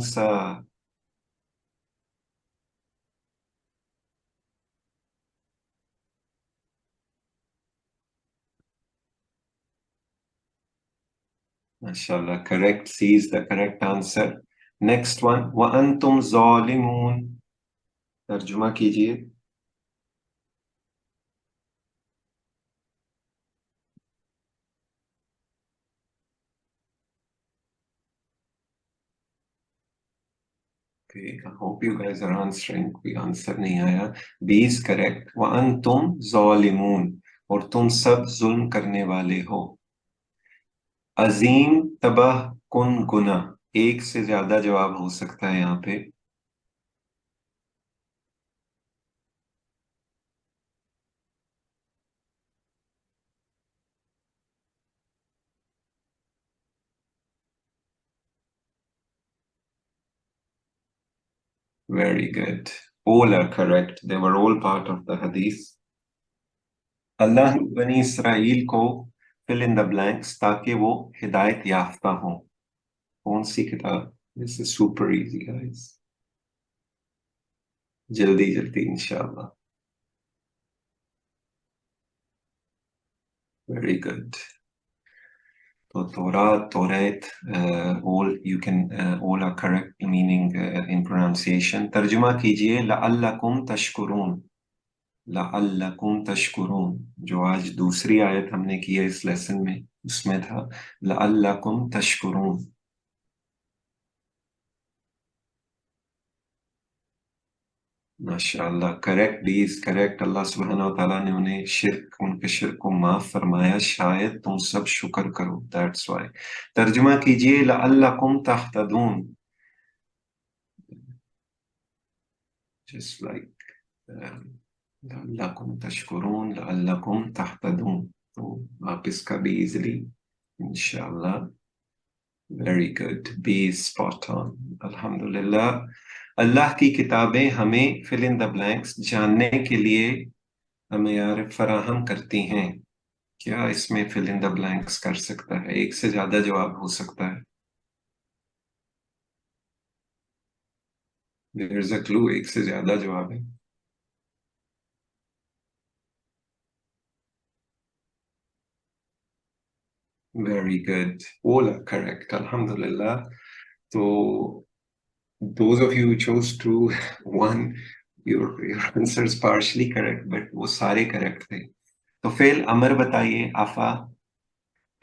موسى. MashaAllah, correct. C is the correct answer. Next one, وَأَنْتُمْ ظَالِمُونَ. ترجمہ کیجئے. Okay, I hope you guys are answering. کوئی answer نہیں آیا. B is correct. وَأَنْتُمْ ظَالِمُونَ. اور تم سب ظلم کرنے والے ہو. عظیم تباہ کن گناہ. ایک سے زیادہ جواب ہو سکتا ہے یہاں پہ. Very good. All are correct. They were all part of the hadith. اللہ نے بنی اسرائیل کو fill in the blanks تاکہ وہ ہدایت یافتہ ہوں. کون سی کتاب؟ This is super easy, guys. جلدی جلدی انشاءاللہ. Very good. تو تورات, all are correct meaning in pronunciation. ترجمہ کیجئے لعلکم تشکرون. لعلکم تشکرون. جو آج دوسری آیت ہم نے کی ہے اس لیسن میں, اس میں تھا لعلکم تشکرون. ماشاءاللہ, کریکٹ. D is correct. اللہ سبحانہ و تعالیٰ نے انہیں ان کے شرک کو معاف فرمایا, شاید تم سب شکر کرو. That's why. ترجمہ کیجئے لعلکم تہتدون. جسٹ لائک لعلکم تشکرون, لعلکم تہتدون. تو آپ اس کا بھی ایزلی انشاءاللہ. Very good. Be spot on. الحمدللہ. اللہ کی کتابیں ہمیں fill in the blanks جاننے کے لیے ہمیں فراہم کرتی ہیں. کیا اس میں fill in the blanks کر سکتا ہے؟ ایک سے زیادہ جواب ہو سکتا ہے. There is a clue. ایک سے زیادہ جواب ہے. Very good. All are correct. Alhamdulillah. So those of you who chose true, your answer is partially correct, but وہ سارے correct تھے. تو فعل امر بتائیے. آفا.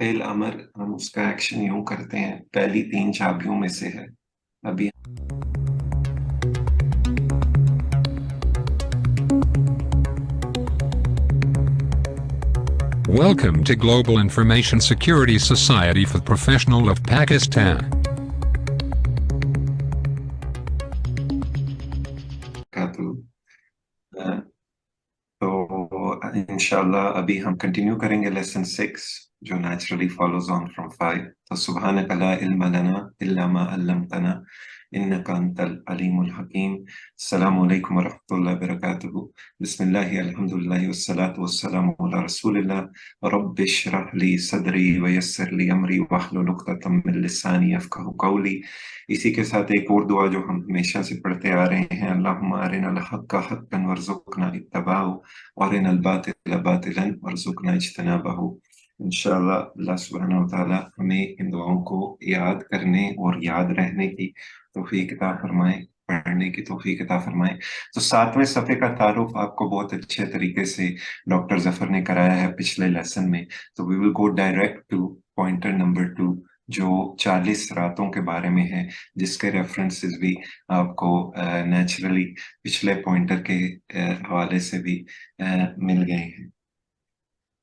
فعل امر ہم اس کا ایکشن یوں کرتے ہیں, پہلی 3 چابیوں میں سے ہے. ابھی Welcome to Global Information Security Society for the Professional of Pakistan. تو انشاءاللہ ابھی ہم کنٹینیو کریں گے لیسن 6 جو نیچرلی فالوز آن فرام 5. تو سبحانک لا علم لنا الا ما علمتنا انک انت العلیم الحکیم. السلام علیکم ورحمۃ اللہ وبرکاتہ. بسم اللہ الحمدللہ والصلاة والسلام علی رسول اللہ. رب اشرح لی صدری ویسر لی امری واحلل عقدۃ من لسانی یفقہوا قولی. اسی کے ساتھ ایک اور دعا جو ہم ہمیشہ سے پڑھتے آ رہے ہیں, اللہم ارنا الحق حقا وارزقنا اتباعہ وارنا الباطل باطلا وارزقنا اجتنابہ. انشاءاللہ اللہ سبحانہ وتعالی ہمیں ان دعاؤں کو یاد کرنے اور یاد رہنے کی توفیق عطا فرمائے, پڑھنے کی توفیق عطا فرمائے. تو 7ویں صفحے کا تعارف آپ کو بہت اچھے طریقے سے ڈاکٹر ظفر نے کرایا ہے پچھلے لیسن میں. تو وی ول گو ڈائریکٹ ٹو پوائنٹر نمبر 2 جو 40 راتوں کے بارے میں ہے, جس کے ریفرنسز بھی آپ کو نیچرلی پچھلے پوائنٹر کے حوالے سے بھی مل گئے ہیں.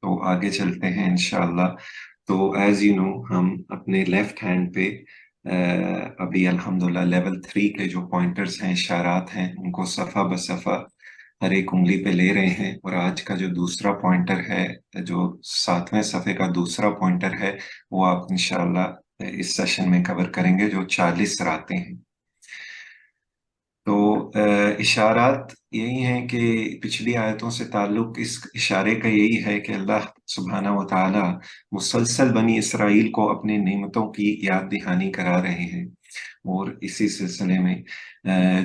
تو آگے چلتے ہیں انشاءاللہ. تو ایز یو نو ہم اپنے لیفٹ ہینڈ پہ ابھی الحمدللہ لیول 3 کے جو پوائنٹرز ہیں, اشارات ہیں, ان کو صفحہ بصفحہ ہر ایک انگلی پہ لے رہے ہیں. اور آج کا جو دوسرا پوائنٹر ہے, جو 7ویں صفحے کا دوسرا پوائنٹر ہے, وہ آپ انشاءاللہ اس سیشن میں کور کریں گے, جو 40 راتیں ہیں. تو اشارات یہی ہیں کہ پچھلی آیتوں سے تعلق اس اشارے کا یہی ہے کہ اللہ سبحانہ و تعالی مسلسل بنی اسرائیل کو اپنی نعمتوں کی یاد دہانی کرا رہے ہیں. اور اسی سلسلے میں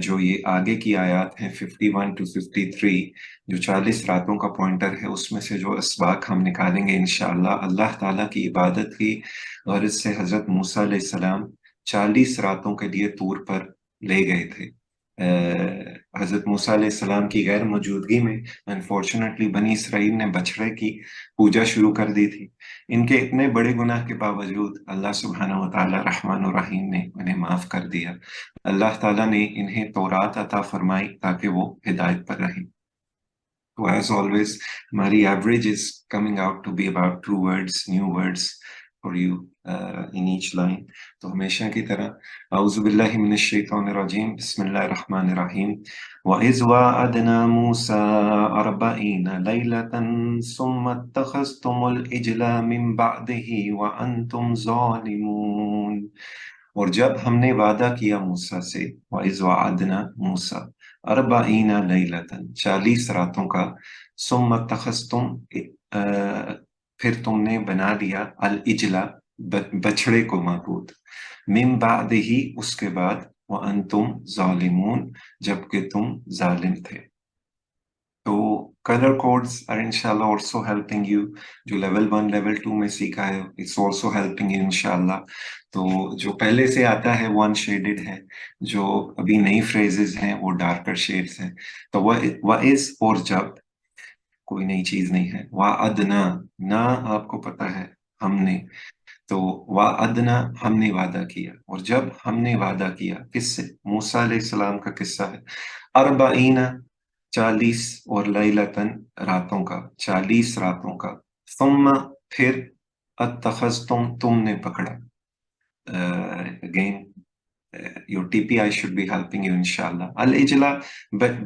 جو یہ آگے کی آیات ہیں 51 to 53 جو 40 راتوں کا پوائنٹر ہے، اس میں سے جو اسباق ہم نکالیں گے انشاءاللہ، اللہ تعالیٰ کی عبادت کی غرض سے حضرت موسیٰ علیہ السلام 40 راتوں کے لیے طور پر لے گئے تھے۔ حضرت موسیٰ علیہ السلام کی غیر موجودگی میں انفارچونیٹلی بنی اسرائیل نے بچڑے کی پوجا شروع کر دی تھی۔ ان کے اتنے بڑے گناہ کے باوجود اللہ سبحانہ و تعالیٰ رحمان و رحیم نے انہیں معاف کر دیا۔ اللہ تعالیٰ نے انہیں تورات عطا فرمائی تاکہ وہ ہدایت پر رہیں۔ تو ایز آلویز ہماری average is coming out to be about 2 words, new words for you in each line۔ تو ہمیشہ کی طرح اعوذ باللہ من الشیطان الرجیم، بسم اللہ الرحمن الرحیم۔ وَإِذْ وَعَدْنَا مُوسَىٰ 40 لَيْلَةً ثُمَّ اتَّخَذْتُمُ الْعِجْلَ مِن بَعْدِهِ وَأَنْتُمْ ظَالِمُونَ۔ اور جب ہم نے وعدہ کیا موسیٰ سے، وَإِذْ وَعَدْنَا مُوسَىٰ 40 لَيْلَةً 40 راتوں کا، ثُمَّ اتَّخَذْتُمْ پھر تم نے بنا لیا العجلہ بچڑے کو معبود، من بعدہ اس کے بعد، وَأَنْتُمْ ظَالِمُونَ جبکہ تم ظالم تھے۔ تو color codes are inshallah also helping you، جو لیول 1 لیول 2 میں سیکھا ہے it's also helping you انشاءاللہ۔ تو جو پہلے سے آتا ہے one shaded ہے، جو ابھی نئی phrases ہیں وہ darker shades ہیں۔ تو وَإِذْ اور جب، کوئی نئی چیز نہیں ہے۔ وَعَدْنَا، نا آپ کو پتہ ہے ہم نے، تو وعدنا ہم نے وعدہ کیا، اور جب ہم نے وعدہ کیا کس سے؟ موسیٰ علیہ السلام کا قصہ ہے۔ 40 اور لیلتن راتوں کا، 40 راتوں کا، ثم پھر اتخذتم تم نے پکڑا۔ again your TPI should be helping you انشاءاللہ۔ العجلہ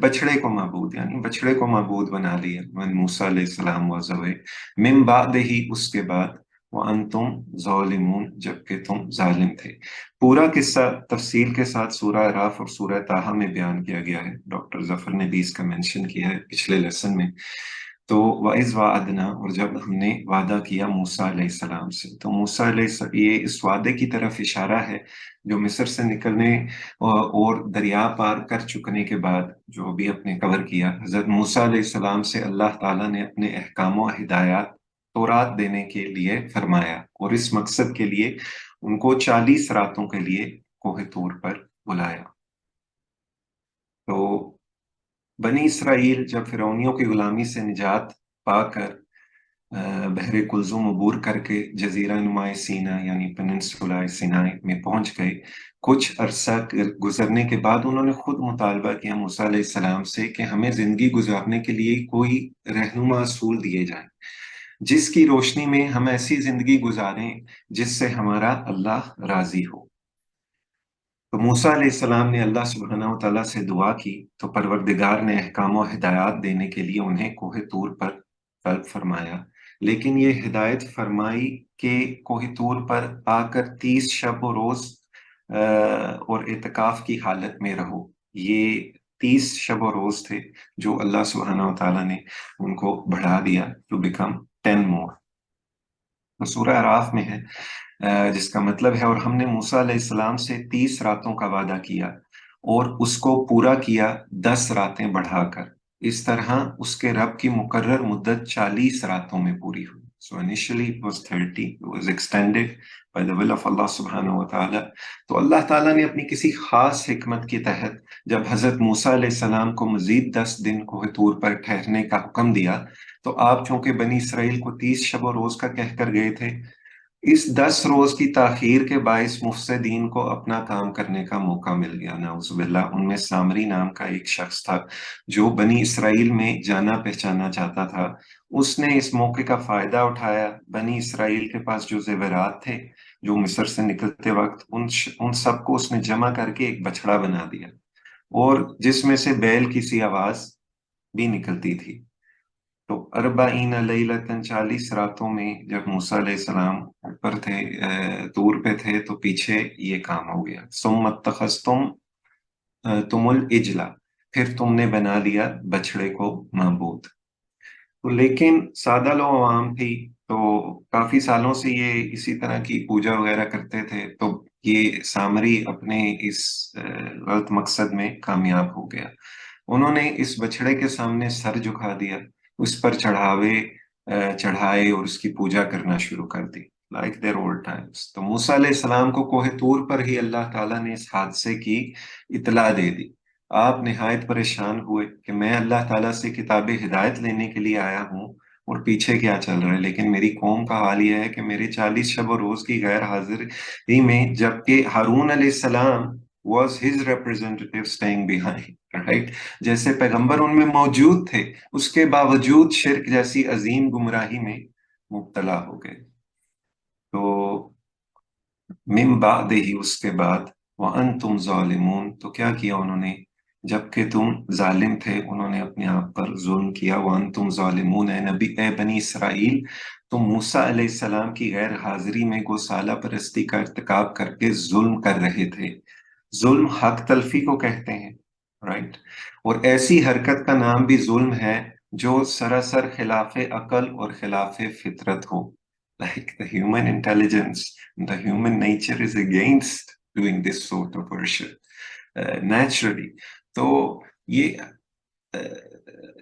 بچڑے کو معبود، یعنی بچڑے کو معبود بنا لیا when موسیٰ علیہ السلام was away، من بعد ہی اس کے بعد، وَأَنْتُمْ ظَالِمُونَ جبکہ تم ظالم تھے۔ پورا قصہ تفصیل کے ساتھ سورہ اعراف اور سورہ طٰہٰ میں بیان کیا گیا ہے، ڈاکٹر ظفر نے بھی اس کا مینشن کیا ہے پچھلے لیسن میں۔ تو وَإِذْ وَعَدْنَا، اور جب ہم نے وعدہ کیا موسیٰ علیہ السلام سے، تو موسیٰ علیہ السلام، یہ اس وعدے کی طرف اشارہ ہے جو مصر سے نکلنے اور دریا پار کر چکنے کے بعد جو بھی اپنے کور کیا، حضرت موسیٰ علیہ السلام سے اللہ تعالیٰ نے اپنے احکام و ہدایات تورات دینے کے لیے فرمایا، اور اس مقصد کے لیے ان کو 40 راتوں کے لیے کوہ طور پر بلایا۔ تو بنی اسرائیل جب فرعونیوں کی غلامی سے نجات پا کر بحر کلزم عبور کر کے جزیرہ نما سینا یعنی پیننسولا سینائی میں پہنچ گئے، کچھ عرصہ گزرنے کے بعد انہوں نے خود مطالبہ کیا موسیٰ علیہ السلام سے کہ ہمیں زندگی گزارنے کے لیے کوئی رہنما اصول دیے جائیں جس کی روشنی میں ہم ایسی زندگی گزاریں جس سے ہمارا اللہ راضی ہو۔ تو موسیٰ علیہ السلام نے اللہ سبحانہ و تعالیٰ سے دعا کی، تو پروردگار نے احکام و ہدایات دینے کے لیے انہیں کوہ طور پر طلب فرمایا، لیکن یہ ہدایت فرمائی کہ کوہ طور پر آ کر 30 شب و روز اور اعتکاف کی حالت میں رہو۔ یہ 30 شب و روز تھے جو اللہ سبحانہ و تعالیٰ نے ان کو بڑھا دیا to become 10 more۔ تو سورہ اعراف میں ہے جس کا مطلب ہے، اور ہم نے موسیٰ علیہ السلام سے 30 راتوں کا وعدہ کیا اور اس کو پورا کیا 10 راتیں بڑھا کر، اس طرح اس کے رب کی مقرر مدت 40 راتوں میں پوری ہوئی۔ So initially it was 30, it was extended by the will of Allah سبحانہ و تعالیٰ۔ تو اللہ تعالیٰ نے اپنی کسی خاص حکمت کے تحت جب حضرت موسیٰ علیہ السلام کو مزید 10 دن کوہ طور پر ٹھہرنے کا حکم دیا، تو آپ چونکہ بنی اسرائیل کو 30 شب و روز کا کہہ کر گئے تھے، اس 10 روز کی تاخیر کے باعث مفسدین کو اپنا کام کرنے کا موقع مل گیا، نعوذ باللہ۔ ان میں سامری نام کا ایک شخص تھا جو بنی اسرائیل میں جانا پہچانا چاہتا تھا، اس نے اس موقع کا فائدہ اٹھایا، بنی اسرائیل کے پاس جو زیورات تھے جو مصر سے نکلتے وقت، ان سب کو اس نے جمع کر کے ایک بچڑا بنا دیا، اور جس میں سے بیل کی سی آواز بھی نکلتی تھی۔ تو 40 لیلتن 40 راتوں میں جب موسیٰ علیہ السلام اوپر تھے، طور پہ تھے، تو پیچھے یہ کام ہو گیا۔ ثم اتخذتم تم العجلہ، پھر تم نے بنا لیا بچڑے کو معبود۔ تو لیکن سادہ لو عوام تھی، تو کافی سالوں سے یہ اسی طرح کی پوجا وغیرہ کرتے تھے، تو یہ سامری اپنے اس غلط مقصد میں کامیاب ہو گیا. انہوں نے اس بچڑے کے سامنے سر جھکا دیا، اس پر چڑھائے اور اس کی پوجا کرنا شروع کر دی، لائک دیر اولڈ ٹائمس. تو موسیٰ علیہ السلام کو کوہ طور پر ہی اللہ تعالیٰ نے اس حادثے کی اطلاع دے دی. آپ نہایت پریشان ہوئے کہ میں اللہ تعالیٰ سے کتاب ہدایت لینے کے لیے آیا ہوں اور پیچھے کیا چل رہا ہے، لیکن میری قوم کا حال یہ ہے کہ میرے 40 شب و روز کی غیر حاضری میں، جبکہ ہارون علیہ السلام was his representative staying behind, right؟ جیسے پیغمبر ان میں موجود تھے، اس کے باوجود شرک جیسی عظیم گمراہی میں مبتلا ہو گئے. تو من بعد ہی، اس کے بعد، وَأَنْتُمْ ظَالِمُونَ، تو کیا کیا انہوں نے؟ جبکہ تم ظالم تھے، انہوں نے اپنے آپ پر ظلم کیا. وَأَنْتُمْ ظَالِمُونَ، اے بنی اسرائیل، تم موسیٰ علیہ السلام کی غیر حاضری میں گوسالہ پرستی کا ارتکاب کر کے ظلم کر رہے تھے. ظلم حق تلفی کو کہتے ہیں، رائٹ؟ اور ایسی حرکت کا نام بھی ظلم ہے جو سراسر خلاف عقل اور خلاف فطرت ہو. Like the human intelligence, the human nature is against doing this sort of worship naturally. تو یہ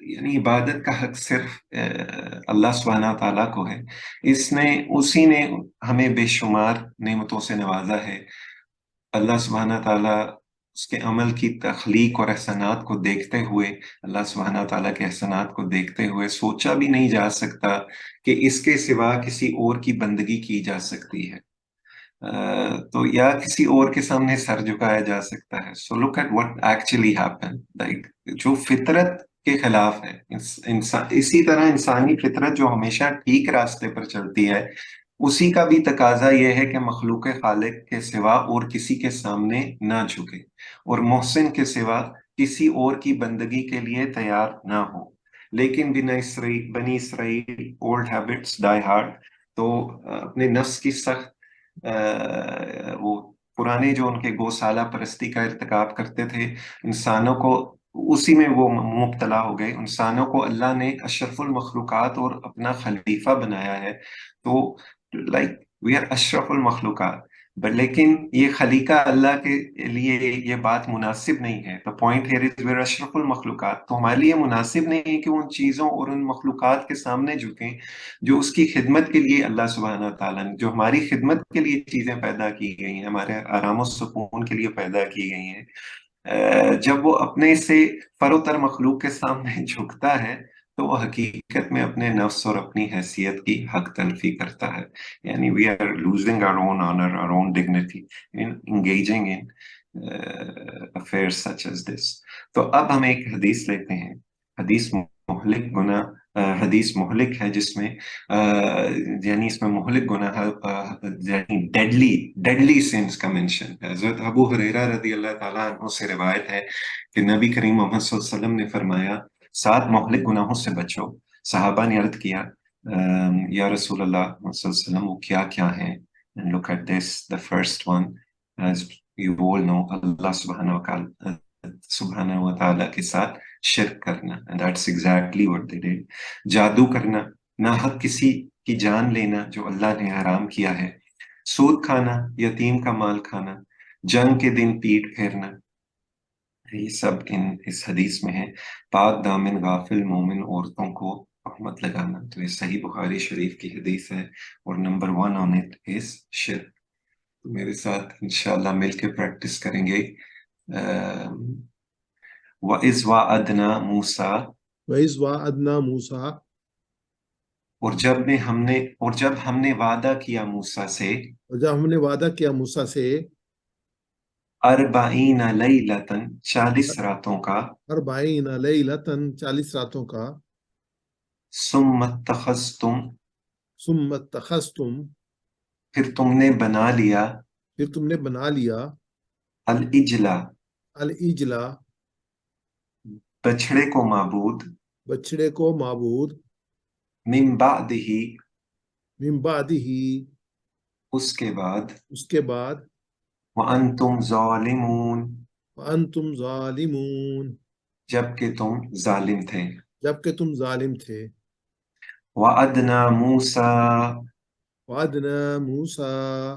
یعنی عبادت کا حق صرف اللہ سبحانہ تعالیٰ کو ہے. اسی نے ہمیں بے شمار نعمتوں سے نوازا ہے. اللہ سبحانہ تعالیٰ اس کے عمل کی تخلیق اور احسانات کو دیکھتے ہوئے، اللہ سبحانہ تعالیٰ کے احسانات کو دیکھتے ہوئے سوچا بھی نہیں جا سکتا کہ اس کے سوا کسی اور کی بندگی کی جا سکتی ہے، تو یا کسی اور کے سامنے سر جھکایا جا سکتا ہے. So look at what actually happen, like جو فطرت کے خلاف ہے. اسی طرح انسانی فطرت جو ہمیشہ ٹھیک راستے پر چلتی ہے، اسی کا بھی تقاضا یہ ہے کہ مخلوق خالق کے سوا اور کسی کے سامنے نہ جھکے، اور محسن کے سوا کسی اور کی بندگی کے لیے تیار نہ ہو. لیکن بنی اسرائیل اولڈ ہیبٹس ڈائی ہارڈ، تو اپنے نفس کی سخت وہ پرانے جو ان کے گوسالہ پرستی کا ارتکاب کرتے تھے، انسانوں کو اسی میں وہ مبتلا ہو گئے. انسانوں کو اللہ نے اشرف المخلوقات اور اپنا خلیفہ بنایا ہے، تو لائک وی آر اشرف المخلوقات، لیکن یہ خلیقہ اللہ کے لیے یہ بات مناسب نہیں ہے. The point here is we're اشرف المخلوقات، تو ہمارے لیے مناسب نہیں ہے کہ ان چیزوں اور ان مخلوقات کے سامنے جھکیں جو اس کی خدمت کے لیے اللہ سبحانہ تعالیٰ نے، جو ہماری خدمت کے لیے چیزیں پیدا کی گئی ہیں، ہمارے آرام و سکون کے لیے پیدا کی گئی ہیں. جب وہ اپنے سے فروتر مخلوق کے سامنے جھکتا ہے تو وہ حقیقت میں اپنے نفس اور اپنی حیثیت کی حق تلفی کرتا ہے. یعنی we are losing our own honor, our own dignity in engaging in affairs such as this. تو اب ہم ایک حدیث لیتے ہیں، حدیث مہلک ہے، جس میں یعنی اس میں مہلک گناہ یعنی ڈیڈلی سینس کا منشن ہے. حضرت ابو ہریرہ رضی اللہ تعالیٰ عنہ سے روایت ہے کہ نبی کریم محمد صلی اللہ علیہ وسلم نے فرمایا 7 مہلک گناہوں سے بچو. صحابہ نے عرض کیا یا رسول اللہ صلی اللہ علیہ وسلم وہ کیا کیا ہیں؟ And look at this, the first one, as you all know, اللہ سبحانہ و تعالیٰ کے ساتھ شرک کرنا، and that's exactly what they did. جادو کرنا، ناحق کسی کی جان لینا جو اللہ نے حرام کیا ہے، سود کھانا، یتیم کا مال کھانا، جنگ کے دن پیٹ پھیرنا، یہ سب اس حدیث میں ہے. پاک دامن غافل مومن عورتوں کو رحمت لگانا، تو یہ صحیح بخاری شریف کی حدیث ہے، اور نمبر 1 on it is شرک. تو میرے ساتھ انشاءاللہ مل کے پریکٹس کریں گے. وَإِذْ وَعَدْنَا مُوسَىٰ، وَإِذْ وَعَدْنَا مُوسَىٰ، اور جب ہم نے وعدہ کیا موسیٰ سے، اور جب ہم نے وعدہ کیا موسیٰ سے 40 لیلۃ، 40 راتوں کا، 40 لیلۃ، 40 راتوں کا، ثم اتخذتم، ثم اتخذتم، پھر تم نے بنا لیا، پھر تم نے بنا لیا، العجلہ، العجلہ، بچھڑے کو معبود، بچڑے کو معبود، من بعدہ، من بعدہ، اس کے بعد، اس کے بعد، وانتم ظالمون، وانتم ظالمون، جبکہ تم ظالم تھے. جبکہ تم ظالم تھے. وعدنا موسیٰ، وعدنا موسیٰ،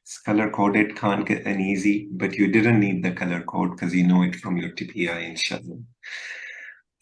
It's color coded, can't get an easy, but you didn't need the color code because you know it from your TPI inshallah.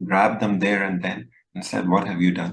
grab them there and then and said what have you done।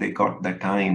they got the time,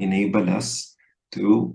enable us to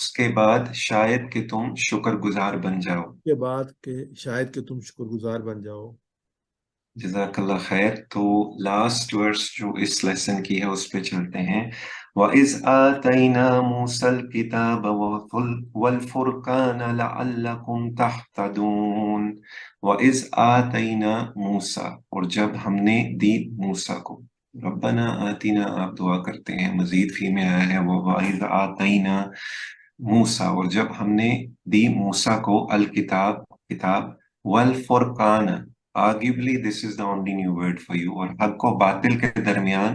اس کے بعد شاید کہ تم شکر گزار بن جاؤ. کے بعد کہ شاید کہ تم شکر گزار بن جاؤ. جزاک اللہ خیر. تو لاسٹ ورس جو اس لیسن کی ہے اس پہ چلتے ہیں. وَإِذْ آتَيْنَا مُوسَى الْكِتَابَ وَالْفُرْقَانَ لَعَلَّكُمْ تَهْتَدُونَ. وَإِذْ آتَيْنَا مُوسَى، اور جب ہم نے دی موسیٰ کو. ربنا آتینا آپ دعا کرتے ہیں، مزید فی میں آیا ہے وَإِذْ آتَيْنَا موسیٰ، اور جب ہم نے دی موسیٰ کو الکتاب کتاب، والفرقان arguably this is the only new word for you، اور حق و باطل کے درمیان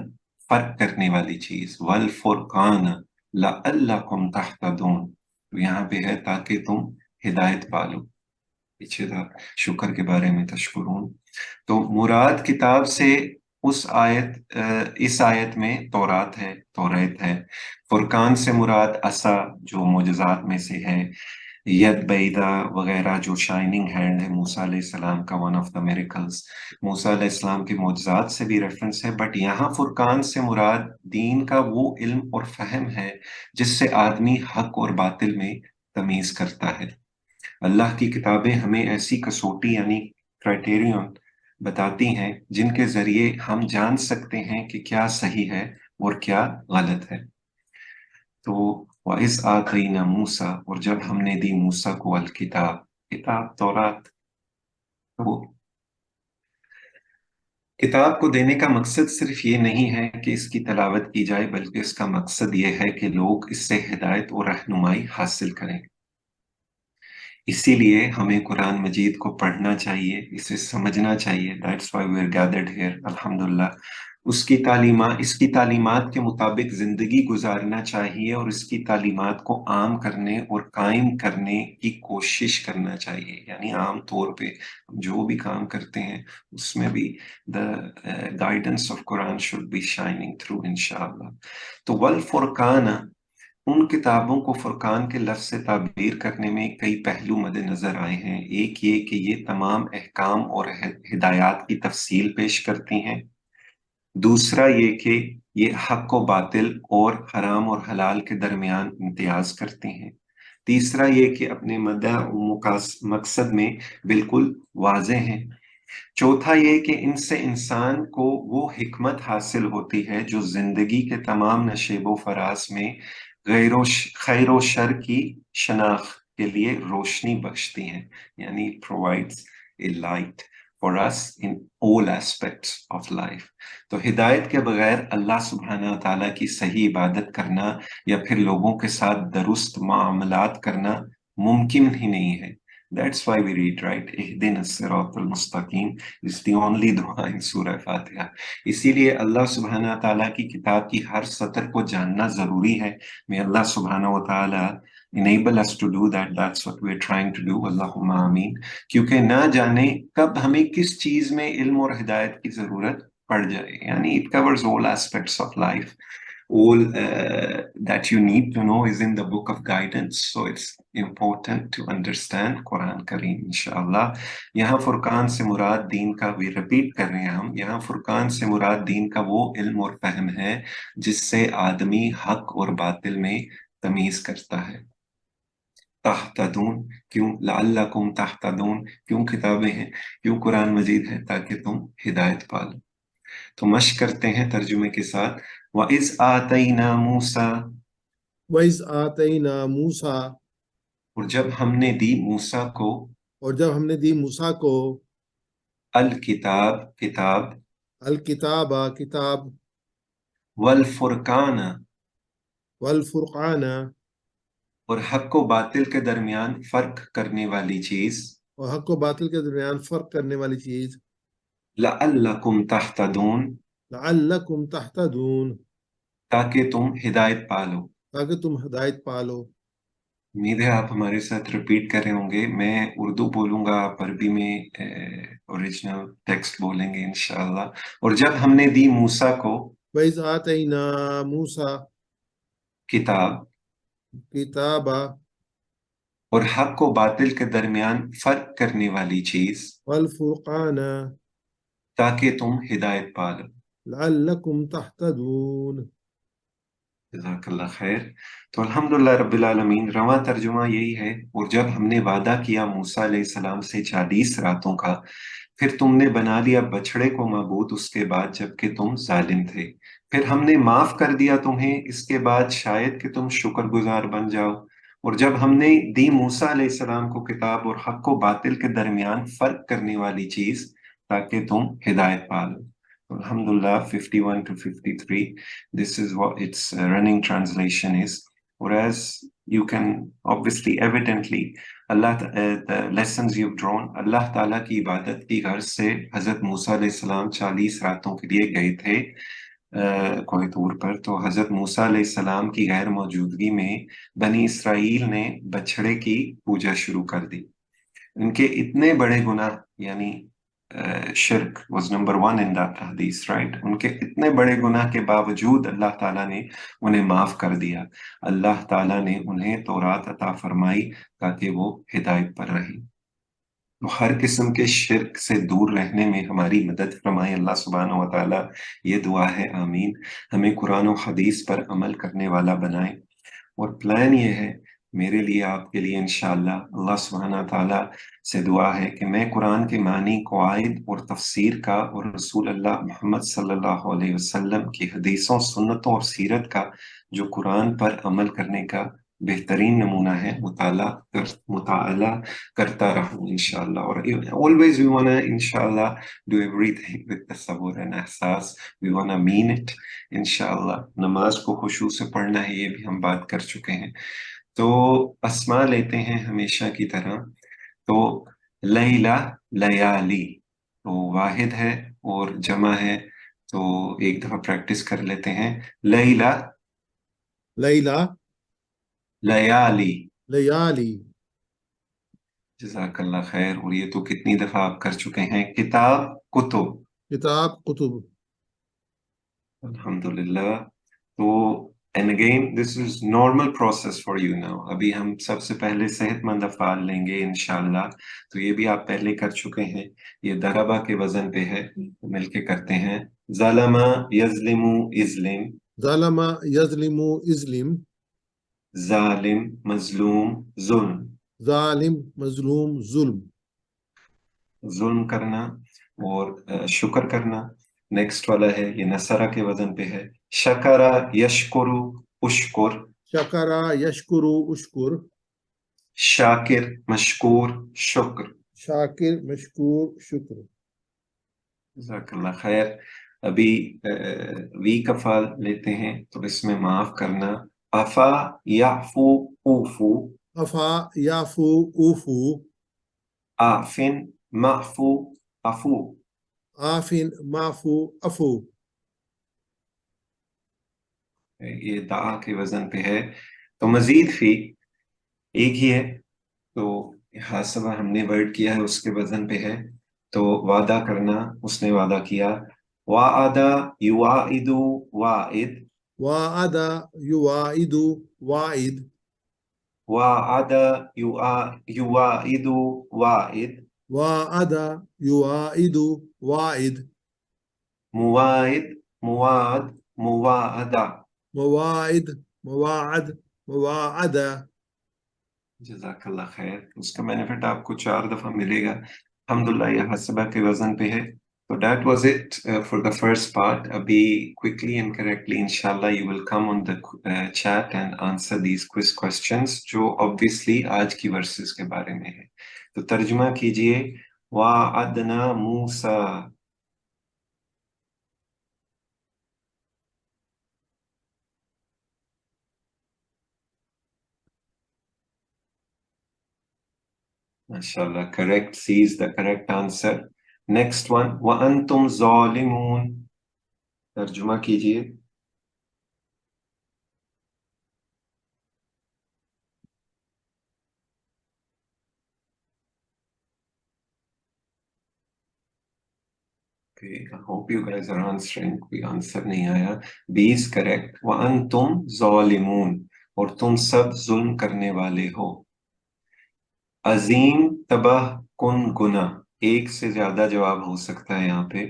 فرق کرنے والی چیز، والفرقان لعلکم تہتدون. تو یہاں پہ ہے تاکہ تم ہدایت پالو. پیچھے تھا شکر کے بارے میں تشکرون. تو مراد کتاب سے اس آیت میں توریت ہے. فرقان سے مراد عصا جو معجزات میں سے ہے، ید بیدہ وغیرہ جو شائننگ ہینڈ ہے موسیٰ علیہ السلام کا، ون آف دا میریکلز. موسیٰ علیہ السلام کے معجزات سے بھی ریفرنس ہے، بٹ یہاں فرقان سے مراد دین کا وہ علم اور فہم ہے جس سے آدمی حق اور باطل میں تمیز کرتا ہے. اللہ کی کتابیں ہمیں ایسی کسوٹی یعنی کرائٹیرین بتاتی ہیں جن کے ذریعے ہم جان سکتے ہیں کہ کیا صحیح ہے اور کیا غلط ہے. تو وَإِذْ آتَيْنَا مُوسَى، اور جب ہم نے دی موسیٰ کو الکتاب کتاب تورات. تو کتاب کو دینے کا مقصد صرف یہ نہیں ہے کہ اس کی تلاوت کی جائے، بلکہ اس کا مقصد یہ ہے کہ لوگ اس سے ہدایت اور رہنمائی حاصل کریں. اسی لیے ہمیں قرآن مجید کو پڑھنا چاہیے، اسے سمجھنا چاہیے. That's why we are gathered here. الحمدللہ اس کی تعلیمات کے مطابق زندگی گزارنا چاہیے، اور اس کی تعلیمات کو عام کرنے اور قائم کرنے کی کوشش کرنا چاہیے. یعنی عام طور پہ جو بھی کام کرتے ہیں اس میں بھی the guidance of Quran should be shining through انشاءاللہ. تو والفرقان، ان کتابوں کو فرقان کے لفظ سے تعبیر کرنے میں کئی پہلو مد نظر آئے ہیں. ایک یہ کہ یہ تمام احکام اور ہدایات کی تفصیل پیش کرتی ہیں. دوسرا یہ کہ یہ حق و باطل اور حرام اور حلال کے درمیان امتیاز کرتے ہیں. تیسرا یہ کہ اپنے مقصد میں بالکل واضح ہیں. چوتھا یہ کہ ان سے انسان کو وہ حکمت حاصل ہوتی ہے جو زندگی کے تمام نشیب و فراز میں خیر و شر کی شناخت کے لیے روشنی بخشتی ہیں. یعنی provides a light for us in all aspects of life. تو ہدایت کے بغیر اللہ سبحانہ تعالیٰ کی صحیح عبادت کرنا یا پھر لوگوں کے ساتھ درست معاملات کرنا ممکن ہی نہیں ہے. That's why we read, right? اہدنا الصراط المستقیم is the only دعا in سورہ فاتحہ. اسی لیے اللہ سبحانہ تعالیٰ کی کتاب کی ہر سطر کو جاننا ضروری ہے. May Allah subhanahu wa ta'ala enable us to do that. That's what we're trying to do. Allahumma ameen. کیونکہ نہ جانے کب ہمیں کس چیز میں علم اور ہدایت کی ضرورت پڑ جائے. یعنی it covers all aspects of life. All that you need to know is in the book of guidance. So it's important to understand Quran Kareem inshallah. یہاں فرقان سے مراد دین کا، بھی ریپیٹ کر رہے ہیں ہم، یہاں فرقان سے مراد دین کا وہ علم اور فہم ہے جس سے آدمی حق اور باطل میں تمیز کرتا ہے. تہتدون، کیوں؟ لعلکم تہتدون، کیوں کتابیں ہیں، کیوں قرآن مجید ہے؟ تاکہ تم ہدایت پالو. تو مشق کرتے ہیں ترجمے کے ساتھ. وَإِذْ آتَيْنَا مُوسَى، وَإِذْ آتَيْنَا مُوسَى، اور جب ہم نے دی موسیٰ کو، اور جب ہم نے دی موسیٰ کو الکتاب کتاب، الکتاب کتاب، والفرقان والفرقان اور حق و باطل کے درمیان فرق کرنے والی چیز، اور حق و باطل کے درمیان فرق کرنے والی چیز، لعلکم تہتدون لعلکم تہتدون، تاکہ تم ہدایت پالو. تاکہ تم ہدایت پالو. امید ہے آپ ہمارے ساتھ ریپیٹ کر رہے ہوں گے. میں اردو بولوں گا، آپ عربی میں اوریجنل ٹیکسٹ بولیں گے انشاءاللہ. اور جب ہم نے دی موسیٰ کو وَإِذْ آتَيْنَا مُوسَى کتاب کتاب، اور حق و باطل کے درمیان فرق کرنے والی چیز، والفرقان تاکہ تم ہدایت پالو. لعلکم تہتدون. جزاک اللہ خیر. تو الحمدللہ رب العالمین، رواں ترجمہ یہی ہے: اور جب ہم نے وعدہ کیا موسیٰ علیہ السلام سے 40 راتوں کا، پھر تم نے بنا لیا بچڑے کو معبود اس کے بعد جبکہ تم ظالم تھے، پھر ہم نے معاف کر دیا تمہیں اس کے بعد شاید کہ تم شکر گزار بن جاؤ. اور جب ہم نے دی موسیٰ علیہ السلام کو کتاب اور حق و باطل کے درمیان فرق کرنے والی چیز تاکہ تم ہدایت پالو. Alhamdulillah, 51 to 53. This is what its running translation is. Whereas you can obviously, evidently, the lessons you've drawn, اللہ تعالیٰ کی عبادت کی غرض سے حضرت موسیٰ علیہ السلام 40 راتوں کے لیے گئے تھے کوہ طور پر. تو حضرت موسیٰ علیہ السلام کی غیر موجودگی میں بنی اسرائیل نے بچھڑے کی پوجا شروع کر دی. ان کے اتنے بڑے گناہ، یعنی شرک was number one in that hadith, right? ان کے اتنے بڑے گناہ کے باوجود اللہ تعالیٰ نے انہیں معاف کر دیا. اللہ تعالیٰ نے انہیں تورات عطا فرمائی تاکہ وہ ہدایت پر رہیں. تو ہر قسم کے شرک سے دور رہنے میں ہماری مدد فرمائے اللہ سبحانہ و تعالیٰ. یہ دعا ہے آمین. ہمیں قرآن و حدیث پر عمل کرنے والا بنائے. اور پلان یہ ہے میرے لیے، آپ کے لیے انشاءاللہ، اللہ سبحانہ تعالیٰ سے دعا ہے کہ میں قرآن کے معنی، قواعد اور تفسیر کا اور رسول اللہ محمد صلی اللہ علیہ وسلم کی حدیثوں، سنتوں اور سیرت کا جو قرآن پر عمل کرنے کا بہترین نمونہ ہے، مطالعہ کرتا رہوں انشاءاللہ. اور always we wanna انشاءاللہ do everything with تصور and احساس. we wanna mean it انشاءاللہ. نماز کو خشوع سے پڑھنا ہے، یہ بھی ہم بات کر چکے ہیں. تو اسماء لیتے ہیں ہمیشہ کی طرح. تو لیلہ، لیالی، تو واحد ہے اور جمع ہے. تو ایک دفعہ پریکٹس کر لیتے ہیں. لیلہ، لیلہ، لیالی. لیالی. جزاک اللہ خیر. اور یہ تو کتنی دفعہ آپ کر چکے ہیں. کتاب، کتب. کتاب، کتب. الحمدللہ. تو and again this is normal process for you now. ابھی ہم سب سے پہلے صحت مند افعال لیں گے انشاءاللہ. تو یہ بھی آپ پہلے کر چکے ہیں. یہ ضربہ کے وزن پہ ہے، مل کے کرتے ہیں. ظلم، یظلم، اظلم. ظلم، یظلم، اظلم. ظالم، مظلوم، ظلم. ظالم، مظلوم، ظلم. ظلم کرنا اور شکر کرنا. نیکسٹ والا ہے، یہ نصرہ کے وزن پہ ہے. شکرہ، یشکرو، اشکر. شکرہ، یشکرو، اشکر. شاکر، مشکور، شکر. شاکر، مشکور، شکر. جزاک اللہ خیر. ابھی ویک افعال لیتے ہیں. تو اس میں معاف کرنا. افا، یعفو، اوفو. افا، یعفو، اوفو. آفن، معفو، افو. آفن، معفو، افو. یہ دعا کے وزن پہ ہے. تو مزید فی ایک ہی ہے. تو حاسبہ ہم نے ورڈ کیا ہے، اس کے وزن پہ ہے. تو وعدہ کرنا، اس نے وعدہ کیا. وعدہ، یوعد، واعد. وعد، یوعد، واعد. وعد، یوعد، واعد. وعد، یوعد، واعد. مواعد، مواد، مواعدہ. مواعد، مواعد، مواعدہ. جزاک اللہ خیر. اس کا بینیفٹ آپ کو 4 دفعہ ملے گا. الحمدللہ یہ حسبہ کے وزن پہ ہے. So that was it for the first part. Abhi quickly and correctly inshallah you will come on the chat and answer these quiz questions جو obviously آج کی verses کے بارے میں ہے. تو ترجمہ کیجئے. وَعَدْنَا مُوسَى. MashaAllah, correct. C is the correct answer. Next one. وَأَنْتُمْ ظَالِمُونَ. ترجمہ کیجئے. Okay, I hope you guys are answering. کوئی آنسر نہیں آیا. B is correct. وَأَنْتُمْ ظَالِمُونَ. اور تم سب ظلم کرنے والے ہو. عظیم، تباہ کن گناہ. ایک سے زیادہ جواب ہو سکتا ہے یہاں پہ.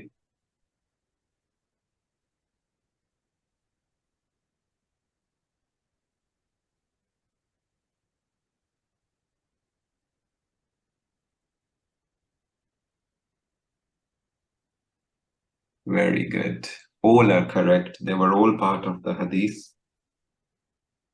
Very good. All are correct. They were all part of the hadith.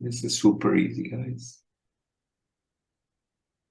This is super easy, guys.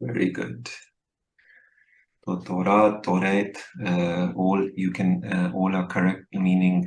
Very good. So Torah, Torah, all you can all are correct meaning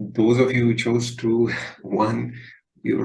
those of you who chose to one, your